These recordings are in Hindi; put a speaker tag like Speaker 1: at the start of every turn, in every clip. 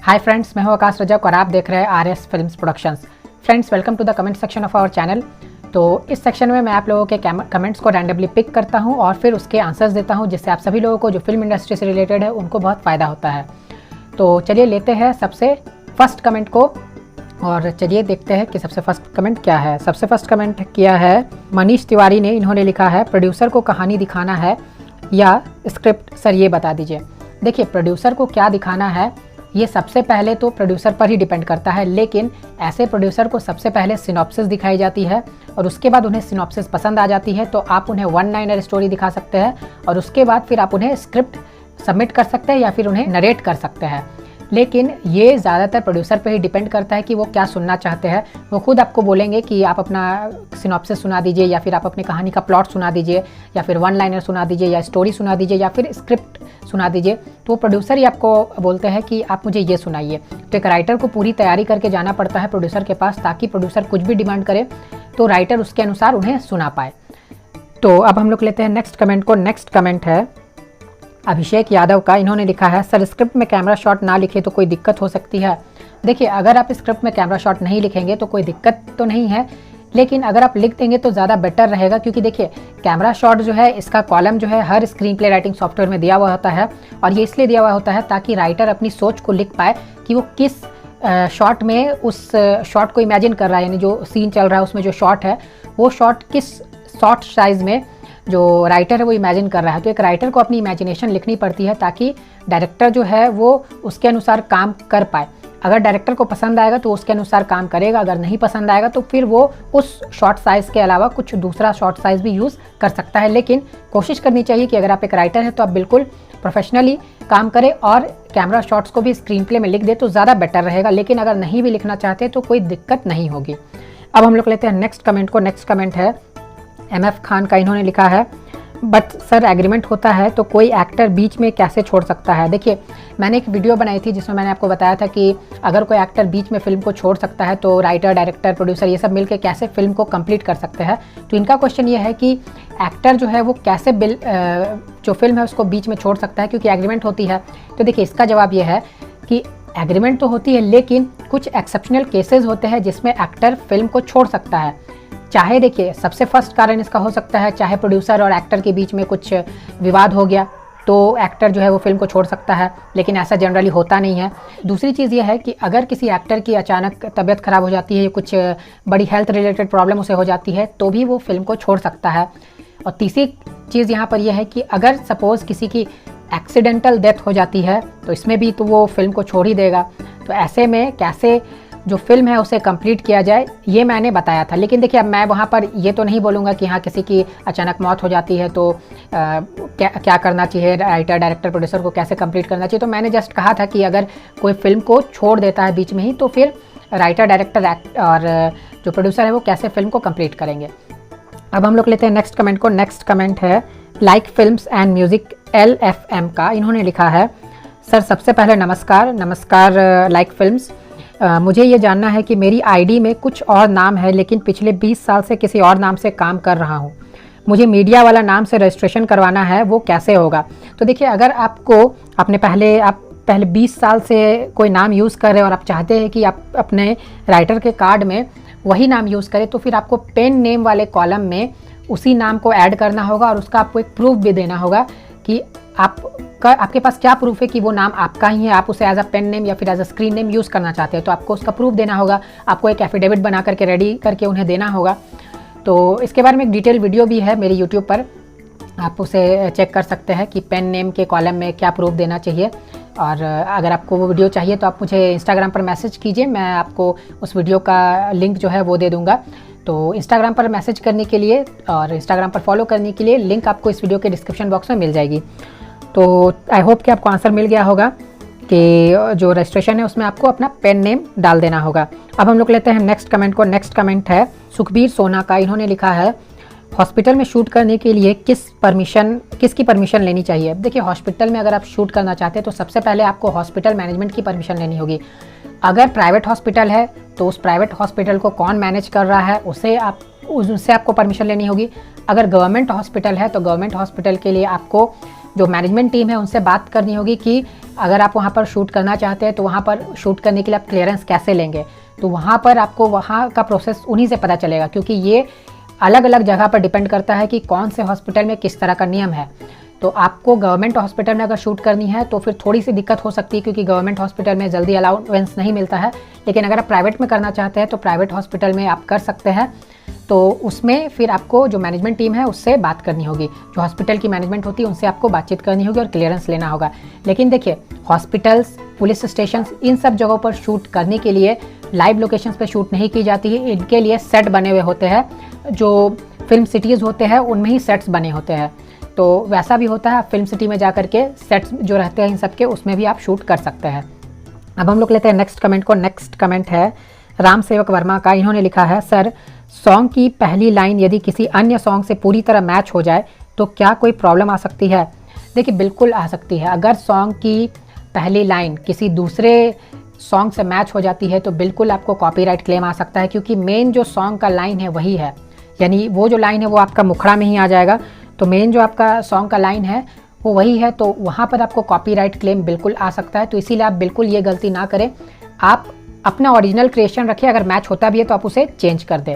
Speaker 1: हाय फ्रेंड्स, मैं हूं आकाश रजक और आप देख रहे हैं RS films productions. Friends, welcome to the comment section of our channel. तो इस सेक्शन में मैं आप लोगों के कमेंट्स को रैंडमली पिक करता हूं और फिर उसके आंसर्स देता हूं, जिससे आप सभी लोगों को जो फिल्म इंडस्ट्री से रिलेटेड है उनको बहुत फ़ायदा होता है। तो चलिए लेते हैं सबसे फर्स्ट कमेंट को और चलिए देखते हैं कि सबसे फर्स्ट कमेंट क्या है। सबसे फर्स्ट कमेंट किया है मनीष तिवारी ने। इन्होंने लिखा है, प्रोड्यूसर को कहानी दिखाना है या स्क्रिप्ट, सर ये बता दीजिए। देखिए, प्रोड्यूसर को क्या दिखाना है ये सबसे पहले तो प्रोड्यूसर पर ही डिपेंड करता है, लेकिन ऐसे प्रोड्यूसर को सबसे पहले सिनॉप्सिस दिखाई जाती है और उसके बाद उन्हें सिनॉप्सिस पसंद आ जाती है तो आप उन्हें वन लाइनर स्टोरी दिखा सकते हैं और उसके बाद फिर आप उन्हें स्क्रिप्ट सबमिट कर सकते हैं या फिर उन्हें नरेट कर सकते हैं। लेकिन ये ज़्यादातर प्रोड्यूसर पे ही डिपेंड करता है कि वो क्या सुनना चाहते हैं। वो खुद आपको बोलेंगे कि आप अपना सिनॉप्सिस सुना दीजिए या फिर आप अपनी कहानी का प्लॉट सुना दीजिए या फिर वन लाइनर सुना दीजिए या स्टोरी सुना दीजिए या फिर स्क्रिप्ट सुना दीजिए। तो प्रोड्यूसर ही आपको बोलते हैं कि आप मुझे ये सुनाइए। तो एक राइटर को पूरी तैयारी करके जाना पड़ता है प्रोड्यूसर के पास, ताकि प्रोड्यूसर कुछ भी डिमांड करे तो राइटर उसके अनुसार उन्हें सुना पाए। तो अब हम लोग लेते हैं नेक्स्ट कमेंट को। नेक्स्ट कमेंट है अभिषेक यादव का। इन्होंने लिखा है, सर स्क्रिप्ट में कैमरा शॉट ना लिखे तो कोई दिक्कत हो सकती है। देखिए, अगर आप स्क्रिप्ट में कैमरा शॉट नहीं लिखेंगे तो कोई दिक्कत तो नहीं है, लेकिन अगर आप लिख देंगे तो ज़्यादा बेटर रहेगा, क्योंकि देखिए कैमरा शॉट जो है इसका कॉलम जो है हर स्क्रीन प्ले राइटिंग सॉफ्टवेयर में दिया हुआ होता है और ये इसलिए दिया हुआ होता है ताकि राइटर अपनी सोच को लिख पाए कि वो किस शॉट में उस शॉट को इमेजिन कर रहा है, यानी जो सीन चल रहा है उसमें जो शॉट है वो शॉट किस शॉर्ट साइज़ में जो राइटर है वो इमेजिन कर रहा है। तो एक राइटर को अपनी इमेजिनेशन लिखनी पड़ती है ताकि डायरेक्टर जो है वो उसके अनुसार काम कर पाए। अगर डायरेक्टर को पसंद आएगा तो उसके अनुसार काम करेगा, अगर नहीं पसंद आएगा तो फिर वो उस शॉर्ट साइज़ के अलावा कुछ दूसरा शॉर्ट साइज़ भी यूज़ कर सकता है। लेकिन कोशिश करनी चाहिए कि अगर आप एक राइटर हैं तो आप बिल्कुल प्रोफेशनली काम करें और कैमरा शॉट्स को भी स्क्रीन प्ले में लिख दे तो ज़्यादा बेटर रहेगा। लेकिन अगर नहीं भी लिखना चाहते तो कोई दिक्कत नहीं होगी। अब हम लोग लेते हैं नेक्स्ट कमेंट को। नेक्स्ट कमेंट है MF खान का। इन्होंने लिखा है, बट सर एग्रीमेंट होता है तो कोई एक्टर बीच में कैसे छोड़ सकता है। देखिए, मैंने एक वीडियो बनाई थी जिसमें मैंने आपको बताया था कि अगर कोई एक्टर बीच में फिल्म को छोड़ सकता है तो राइटर, डायरेक्टर, प्रोड्यूसर ये सब मिलकर कैसे फिल्म को कंप्लीट कर सकते हैं। तो इनका क्वेश्चन ये है कि एक्टर जो है वो कैसे जो फिल्म है उसको बीच में छोड़ सकता है, क्योंकि एग्रीमेंट होती है। तो देखिए, इसका जवाब ये है कि एग्रीमेंट तो होती है, लेकिन कुछ एक्सेप्शनल केसेस होते हैं जिसमें एक्टर फिल्म को छोड़ सकता है। चाहे देखिए, सबसे फर्स्ट कारण इसका हो सकता है चाहे प्रोड्यूसर और एक्टर के बीच में कुछ विवाद हो गया तो एक्टर जो है वो फिल्म को छोड़ सकता है, लेकिन ऐसा जनरली होता नहीं है। दूसरी चीज़ ये है कि अगर किसी एक्टर की अचानक तबीयत ख़राब हो जाती है, कुछ बड़ी हेल्थ रिलेटेड प्रॉब्लम उसे हो जाती है तो भी वो फिल्म को छोड़ सकता है। और तीसरी चीज़ यहाँ पर यह है कि अगर सपोज़ किसी की एक्सीडेंटल डेथ हो जाती है तो इसमें भी तो वो फिल्म को छोड़ ही देगा। तो ऐसे में कैसे जो फिल्म है उसे कंप्लीट किया जाए ये मैंने बताया था। लेकिन देखिए, अब मैं वहाँ पर ये तो नहीं बोलूँगा कि हाँ किसी की अचानक मौत हो जाती है तो क्या करना चाहिए, राइटर, डायरेक्टर, प्रोड्यूसर को कैसे कंप्लीट करना चाहिए। तो मैंने जस्ट कहा था कि अगर कोई फिल्म को छोड़ देता है बीच में ही तो फिर राइटर, डायरेक्टर और जो प्रोड्यूसर है वो कैसे फिल्म को कंप्लीट करेंगे। अब हम लोग लेते हैं नेक्स्ट कमेंट को। नेक्स्ट कमेंट है like films and music LFM का। इन्होंने लिखा है, सर सबसे पहले नमस्कार लाइक फिल्म्स। मुझे ये जानना है कि मेरी आईडी में कुछ और नाम है लेकिन पिछले 20 साल से किसी और नाम से काम कर रहा हूँ। मुझे मीडिया वाला नाम से रजिस्ट्रेशन करवाना है, वो कैसे होगा। तो देखिए, अगर आपको आप पहले 20 साल से कोई नाम यूज़ कर रहे हैं और आप चाहते हैं कि आप अपने राइटर के कार्ड में वही नाम यूज़ करें तो फिर आपको पेन नेम वाले कॉलम में उसी नाम को ऐड करना होगा और उसका आपको एक प्रूफ भी देना होगा कि आपके पास क्या प्रूफ है कि वो नाम आपका ही है, आप उसे एज अ पेन नेम या फिर as a screen name use करना चाहते हैं। तो आपको उसका प्रूफ देना होगा, आपको एक एफिडेविट बना करके रेडी करके उन्हें देना होगा। तो इसके बारे में एक डिटेल वीडियो भी है मेरी यूट्यूब पर, आप उसे चेक कर सकते हैं कि पेन नेम के कॉलम में क्या प्रूफ देना चाहिए। और अगर आपको वो वीडियो चाहिए तो आप मुझे इंस्टाग्राम पर मैसेज कीजिए, मैं आपको उस वीडियो का लिंक जो है वो दे दूँगा। तो इंस्टाग्राम पर मैसेज करने के लिए और इंस्टाग्राम पर फॉलो करने के लिए लिंक आपको इस वीडियो के डिस्क्रिप्शन बॉक्स में मिल जाएगी। तो आई होप कि आपको आंसर मिल गया होगा कि जो रजिस्ट्रेशन है उसमें आपको अपना पेन नेम डाल देना होगा। अब हम लोग लेते हैं नेक्स्ट कमेंट को। नेक्स्ट कमेंट है सुखबीर सोना का। इन्होंने लिखा है, हॉस्पिटल में शूट करने के लिए किसकी परमिशन लेनी चाहिए। देखिए, हॉस्पिटल में अगर आप शूट करना चाहते हैं तो सबसे पहले आपको हॉस्पिटल मैनेजमेंट की परमिशन लेनी होगी। अगर प्राइवेट हॉस्पिटल है तो उस प्राइवेट हॉस्पिटल को कौन मैनेज कर रहा है उससे आपको परमिशन लेनी होगी। अगर गवर्नमेंट हॉस्पिटल है तो गवर्नमेंट हॉस्पिटल के लिए आपको जो मैनेजमेंट टीम है उनसे बात करनी होगी कि अगर आप वहाँ पर शूट करना चाहते हैं तो वहाँ पर शूट करने के लिए आप क्लियरेंस कैसे लेंगे। तो वहाँ पर आपको वहाँ का प्रोसेस उन्हीं से पता चलेगा, क्योंकि ये अलग अलग जगह पर डिपेंड करता है कि कौन से हॉस्पिटल में किस तरह का नियम है। तो आपको गवर्नमेंट हॉस्पिटल में अगर शूट करनी है तो फिर थोड़ी सी दिक्कत हो सकती है, क्योंकि गवर्नमेंट हॉस्पिटल में जल्दी अलाउंस नहीं मिलता है। लेकिन अगर आप प्राइवेट में करना चाहते हैं तो प्राइवेट हॉस्पिटल में आप कर सकते हैं। तो उसमें फिर आपको जो मैनेजमेंट टीम है उससे बात करनी होगी, जो हॉस्पिटल की मैनेजमेंट होती है उनसे आपको बातचीत करनी होगी और क्लियरेंस लेना होगा। लेकिन देखिए, हॉस्पिटल्स, पुलिस स्टेशन, इन सब जगहों पर शूट करने के लिए लाइव लोकेशंस पे शूट नहीं की जाती है। इनके लिए सेट बने हुए होते हैं, जो फिल्म सिटीज़ होते हैं उनमें ही सेट्स बने होते हैं। तो वैसा भी होता है, फिल्म सिटी में जा कर के सेट्स जो रहते हैं इन सब के, उसमें भी आप शूट कर सकते हैं। अब हम लोग लेते हैं नेक्स्ट कमेंट को। नेक्स्ट कमेंट है राम सेवक वर्मा का। इन्होंने लिखा है, सर सॉन्ग की पहली लाइन यदि किसी अन्य सॉन्ग से पूरी तरह मैच हो जाए तो क्या कोई प्रॉब्लम आ सकती है? देखिए, बिल्कुल आ सकती है। अगर सॉन्ग की पहली लाइन किसी दूसरे सॉन्ग से मैच हो जाती है तो बिल्कुल आपको कॉपीराइट क्लेम आ सकता है, क्योंकि मेन जो सॉन्ग का लाइन है वही है, यानी वो जो लाइन है वो आपका मुखड़ा में ही आ जाएगा। तो मेन जो आपका सॉन्ग का लाइन है वो वही है, तो वहाँ पर आपको कॉपीराइट क्लेम बिल्कुल आ सकता है। तो इसीलिए आप बिल्कुल ये गलती ना करें, आप अपना ओरिजिनल क्रिएशन रखिए, अगर मैच होता भी है तो आप उसे चेंज कर दें।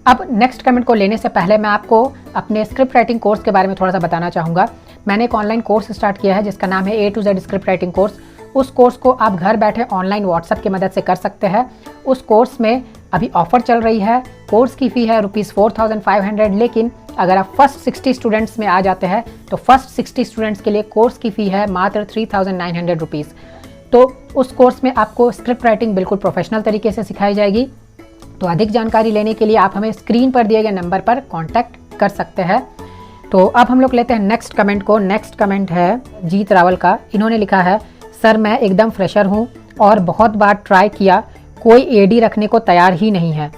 Speaker 1: अब नेक्स्ट कमेंट को लेने से पहले मैं आपको अपने स्क्रिप्ट राइटिंग कोर्स के बारे में थोड़ा सा बताना चाहूँगा। मैंने एक ऑनलाइन कोर्स स्टार्ट किया है जिसका नाम है A to Z script writing course. उस कोर्स को आप घर बैठे ऑनलाइन व्हाट्सएप की मदद से कर सकते हैं। उस कोर्स में अभी ऑफर चल रही है। कोर्स की फ़ी है ₹4500, लेकिन अगर आप फर्स्ट 60 स्टूडेंट्स में आ जाते हैं तो फर्स्ट 60 स्टूडेंट्स के लिए कोर्स की फ़ी है मात्र ₹3900। तो उस कोर्स में आपको स्क्रिप्ट राइटिंग बिल्कुल प्रोफेशनल तरीके से सिखाई जाएगी। तो अधिक जानकारी लेने के लिए आप हमें स्क्रीन पर दिए गए नंबर पर कॉन्टैक्ट कर सकते हैं। तो अब हम लोग लेते हैं नेक्स्ट कमेंट को। नेक्स्ट कमेंट है जीत रावल का। इन्होंने लिखा है, सर मैं एकदम फ्रेशर हूँ और बहुत बार ट्राई किया, कोई एडी रखने को तैयार ही नहीं है।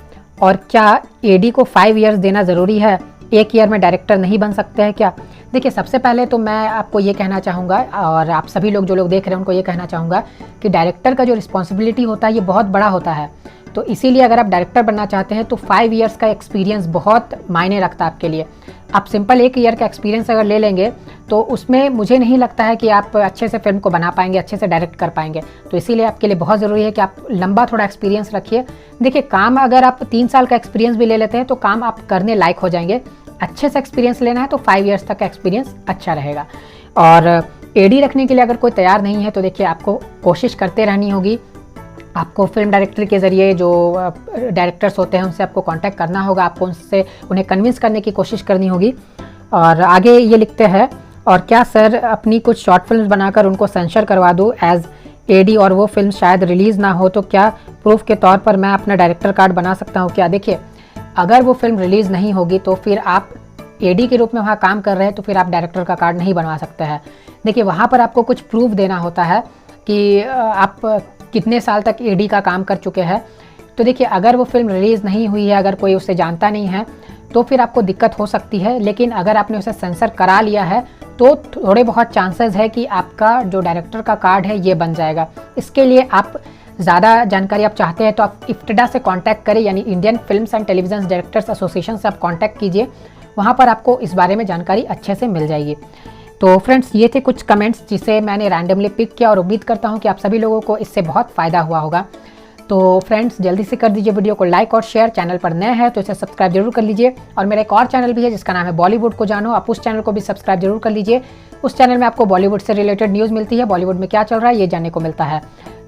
Speaker 1: और क्या एडी को 5 ईयर्स देना ज़रूरी है? 1 ईयर में डायरेक्टर नहीं बन सकते हैं क्या? देखिए, सबसे पहले तो मैं आपको ये कहना चाहूँगा, और आप सभी लोग जो लोग देख रहे हैं उनको ये कहना चाहूँगा कि डायरेक्टर का जो रिस्पॉन्सिबिलिटी होता है ये बहुत बड़ा होता है। तो इसीलिए अगर आप डायरेक्टर बनना चाहते हैं तो 5 ईयर्स का एक्सपीरियंस बहुत मायने रखता है आपके लिए। आप सिंपल 1 ईयर का एक्सपीरियंस अगर ले लेंगे तो उसमें मुझे नहीं लगता है कि आप अच्छे से फिल्म को बना पाएंगे, अच्छे से डायरेक्ट कर पाएंगे। तो इसीलिए आपके लिए बहुत ज़रूरी है कि आप लंबा थोड़ा एक्सपीरियंस रखिए। देखिए, काम अगर आप 3 साल का एक्सपीरियंस भी ले लेते हैं तो काम आप करने लायक हो जाएंगे। अच्छे से एक्सपीरियंस लेना है तो 5 ईयर्स तक का एक्सपीरियंस अच्छा रहेगा। और एडी रखने के लिए अगर कोई तैयार नहीं है तो देखिए, आपको कोशिश करते रहनी होगी। आपको फिल्म डायरेक्टर के ज़रिए जो डायरेक्टर्स होते हैं उनसे आपको कांटेक्ट करना होगा, आपको उनसे उन्हें कन्विंस करने की कोशिश करनी होगी। और आगे ये लिखते हैं, और क्या सर अपनी कुछ शॉर्ट फिल्म्स बनाकर उनको सेंसर करवा दूँ एज एडी और वो फिल्म शायद रिलीज़ ना हो तो क्या प्रूफ के तौर पर मैं अपना डायरेक्टर कार्ड बना सकता हूँ क्या? देखिए, अगर वो फिल्म रिलीज़ नहीं होगी तो फिर आप एडी के रूप में वहाँ काम कर रहे हैं तो फिर आप डायरेक्टर का कार्ड नहीं बनवा सकते हैं। देखिए, वहाँ पर आपको कुछ प्रूफ देना होता है कि आप कितने साल तक एडी का काम कर चुके हैं। तो देखिए, अगर वो फिल्म रिलीज़ नहीं हुई है, अगर कोई उसे जानता नहीं है तो फिर आपको दिक्कत हो सकती है। लेकिन अगर आपने उसे सेंसर करा लिया है तो थोड़े बहुत चांसेस है कि आपका जो डायरेक्टर का कार्ड है ये बन जाएगा। इसके लिए आप ज़्यादा जानकारी आप चाहते हैं तो आप इफ्टडा से कांटेक्ट करें, यानी Indian films and television directors association से आप कांटेक्ट कीजिए। वहाँ पर आपको इस बारे में जानकारी अच्छे से मिल जाएगी। तो फ्रेंड्स, ये थे कुछ कमेंट्स जिसे मैंने रैंडमली पिक किया और उम्मीद करता हूँ कि आप सभी लोगों को इससे बहुत फ़ायदा हुआ होगा। तो फ्रेंड्स, जल्दी से कर दीजिए वीडियो को लाइक और शेयर। चैनल पर नए हैं तो इसे सब्सक्राइब जरूर कर लीजिए। और मेरा एक और चैनल भी है जिसका नाम है बॉलीवुड को जानो, आप उस चैनल को भी सब्सक्राइब जरूर कर लीजिए। उस चैनल में आपको बॉलीवुड से रिलेटेड न्यूज़ मिलती है, बॉलीवुड में क्या चल रहा है ये जानने को मिलता है।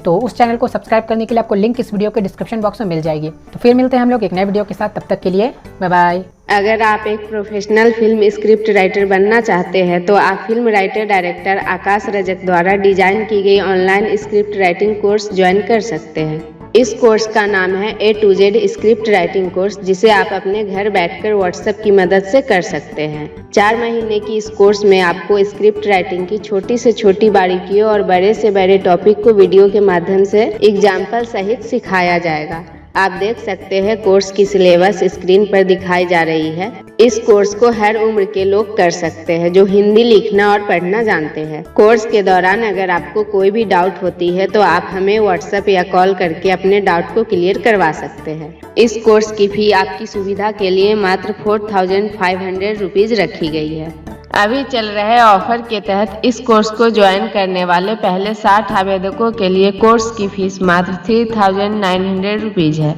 Speaker 1: तो उस चैनल को सब्सक्राइब करने के लिए आपको लिंक इस वीडियो के डिस्क्रिप्शन बॉक्स में मिल जाएगी। तो फिर मिलते हैं हम लोग एक नए वीडियो के साथ, तब तक के लिए बाय बाय।
Speaker 2: अगर आप एक प्रोफेशनल फिल्म स्क्रिप्ट राइटर बनना चाहते हैं तो आप फिल्म राइटर डायरेक्टर आकाश रजक द्वारा डिजाइन की गई online script writing course join कर सकते हैं। इस कोर्स का नाम है A to Z script writing course, जिसे आप अपने घर बैठकर व्हाट्सएप की मदद से कर सकते हैं। 4 महीने की इस कोर्स में आपको स्क्रिप्ट राइटिंग की छोटी से छोटी बारीकियों और बड़े से बड़े टॉपिक को वीडियो के माध्यम से एग्जाम्पल सहित सिखाया जाएगा। आप देख सकते हैं कोर्स की सिलेबस स्क्रीन पर दिखाई जा रही है। इस कोर्स को हर उम्र के लोग कर सकते हैं जो हिंदी लिखना और पढ़ना जानते हैं। कोर्स के दौरान अगर आपको कोई भी डाउट होती है तो आप हमें व्हाट्सएप या कॉल करके अपने डाउट को क्लियर करवा सकते हैं। इस कोर्स की फी आपकी सुविधा के लिए मात्र ₹4500 रखी गई है। अभी चल रहे ऑफर के तहत इस कोर्स को ज्वाइन करने वाले पहले 60 आवेदकों के लिए कोर्स की फीस मात्र 3900 रुपीज़ है।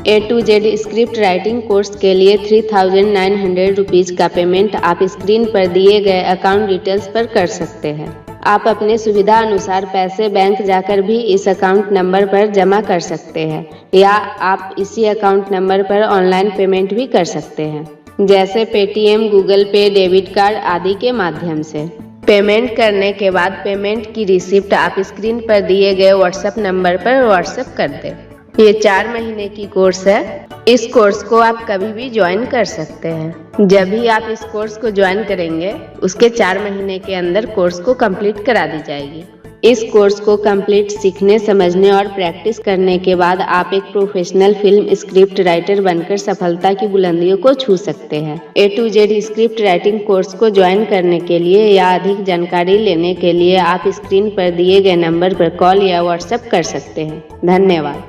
Speaker 2: A to Z script writing course के लिए 3900 रुपीज़ का पेमेंट आप स्क्रीन पर दिए गए अकाउंट डिटेल्स पर कर सकते हैं। आप अपने सुविधा अनुसार पैसे बैंक जाकर भी इस अकाउंट नंबर पर जमा कर सकते हैं या आप इसी अकाउंट नंबर पर ऑनलाइन पेमेंट भी कर सकते हैं, जैसे पेटीएम, गूगल पे, डेबिट कार्ड आदि के माध्यम से। पेमेंट करने के बाद पेमेंट की रिसिप्ट आप स्क्रीन पर दिए गए व्हाट्सएप नंबर पर व्हाट्सएप कर दें। ये 4 महीने की कोर्स है। इस कोर्स को आप कभी भी ज्वाइन कर सकते हैं। जब भी आप इस कोर्स को ज्वाइन करेंगे उसके 4 महीने के अंदर कोर्स को कंप्लीट करा दी जाएगी। इस कोर्स को कंप्लीट सीखने, समझने और प्रैक्टिस करने के बाद आप एक प्रोफेशनल फिल्म स्क्रिप्ट राइटर बनकर सफलता की बुलंदियों को छू सकते हैं। A to Z script writing course को ज्वाइन करने के लिए या अधिक जानकारी लेने के लिए आप स्क्रीन पर दिए गए नंबर पर कॉल या व्हाट्सएप कर सकते हैं। धन्यवाद।